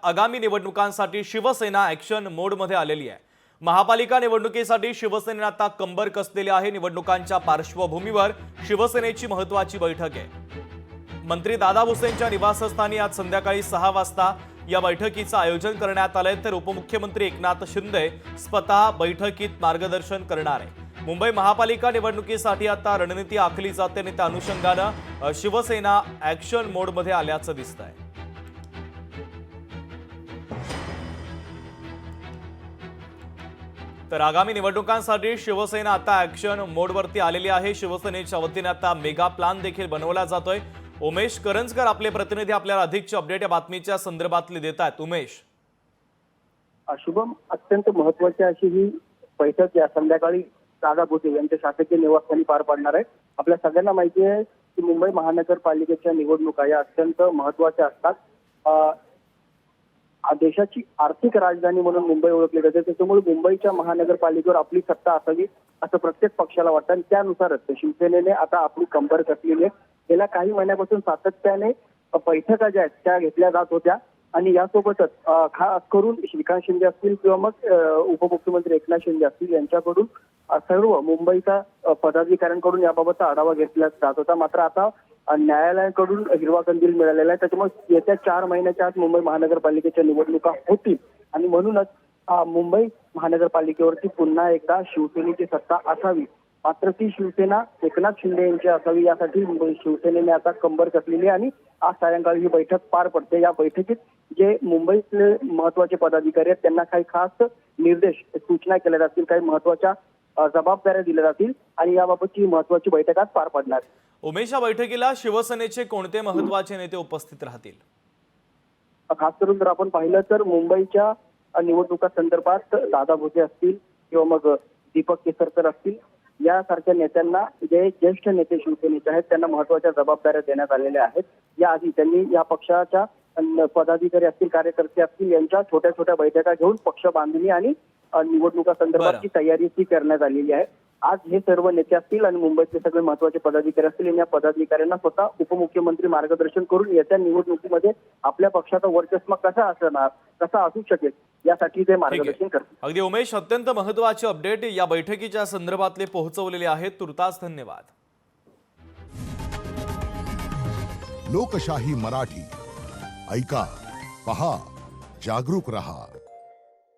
आगामी निवडणुकांसाठी शिवसेना ॲक्शन मोडमध्ये आलेली आहे। महापालिका निवडणुकीसाठी शिवसेनेने आता कंबर कसलेली आहे। निवडणुकांच्या पार्श्वभूमीवर शिवसेनेची महत्त्वाची बैठक आहे। मंत्री दादा भुसेंच्या निवासस्थानी आज संध्याकाळी 6 वाजता या बैठकीचं आयोजन करण्यात आलंय। तर उपमुख्यमंत्री एकनाथ शिंदे स्वतः बैठकीत मार्गदर्शन करणार आहे। मुंबई महापालिका निवडणुकीसाठी आता रणनीती आखली जाते आणि त्या अनुषंगाने शिवसेना ॲक्शन मोडमध्ये आल्याचं दिसतंय। तर आगामी निवडणुकांसाठी शिवसेना आता ॲक्शन मोडवरती आलेली आहे। शिवसेनेच्या वतीने आता मेगा प्लॅन देखील बनवला जातोय। उमेश करंजकर आपले प्रतिनिधी आपल्याला अधिकची अपडेट या बातमीच्या संदर्भातली देतात। उमेश, शुभम, अत्यंत महत्त्वाची अशी ही बैठक या संध्याकाळी दादा भुसे यांच्या शासकीय निवासस्थानी पार पडणार आहे। आपल्या सगळ्यांना माहिती आहे की मुंबई महानगरपालिकेच्या निवडणुका या अत्यंत महत्त्वाच्या असतात। देशाची आर्थिक राजधानी म्हणून मुंबई ओळखली जाते, त्याच्यामुळे मुंबईच्या महानगरपालिकेवर आपली सत्ता असावी असं प्रत्येक पक्षाला वाटतं आणि त्यानुसारच शिवसेनेने आता आपली कंबर कसलेली आहे। गेल्या काही महिन्यापासून सातत्याने बैठका ज्या आहेत त्या घेतल्या जात होत्या आणि यासोबतच खास करून श्रीकांत शिंदे असतील किंवा मग उपमुख्यमंत्री एकनाथ शिंदे असतील यांच्याकडून सर्व मुंबईच्या पदाधिकाऱ्यांकडून याबाबतचा आढावा घेतला जात होता। मात्र आता न्यायालयाकडून हिरवा कंदील मिळालेला आहे, त्याच्यामुळे येत्या 4 महिन्याच्या आत मुंबई महानगरपालिकेच्या निवडणुका होतील आणि म्हणूनच मुंबई महानगरपालिकेवरती पुन्हा एकदा शिवसेनेची सत्ता असावी, मात्र ती शिवसेना एकनाथ शिंदे यांची असावी यासाठी शिवसेनेने आता कंबर कसलेली आणि आज सायंकाळी ही बैठक पार पडते। या बैठकीत जे मुंबईतले महत्त्वाचे पदाधिकारी आहेत त्यांना काही खास निर्देश सूचना केल्या जातील, काही महत्त्वाच्या जबाबदाऱ्या दिल्या जातील आणि याबाबतची महत्त्वाची बैठक आज पार पडणार। उमेश, या बैठकीला शिवसेनेचे कोणते महत्त्वाचे नेते उपस्थित राहतील? खास करून जर आपण पाहिलं तर मुंबईच्या निवडणुका संदर्भात दादा भुसे असतील किंवा मग दीपक केसरकर असतील यासारख्या नेत्यांना, जे ज्येष्ठ नेते शिवसेनेचे आहेत त्यांना महत्त्वाच्या जबाबदाऱ्या देण्यात आलेल्या आहेत। याआधी त्यांनी या पक्षाच्या पदाधिकारी असतील, कार्यकर्ते असतील यांच्या छोट्या छोट्या बैठका घेऊन पक्ष बांधणी आणि निवडणुका संदर्भातची तयारी ती करण्यात आलेली आहे। आज हे सर्व नेते असतील आणि मुंबईतले सगळे महत्त्वाचे पदाधिकारी असतील आणि या पदाधिकाऱ्यांना स्वतः उपमुख्यमंत्री मार्गदर्शन करून येत्या निवडणुकीमध्ये आपल्या पक्षाचा वर्चस्व कसा असणार, कसा असू शकेल यासाठी ते मार्गदर्शन करतील। अगदी उमेश, अत्यंत महत्त्वाचे अपडेट या बैठकीच्या संदर्भातले पोहोचवलेले आहेत। तुर्तास धन्यवाद। लोकशाही मराठी ऐका, पहा, जागरूक रहा।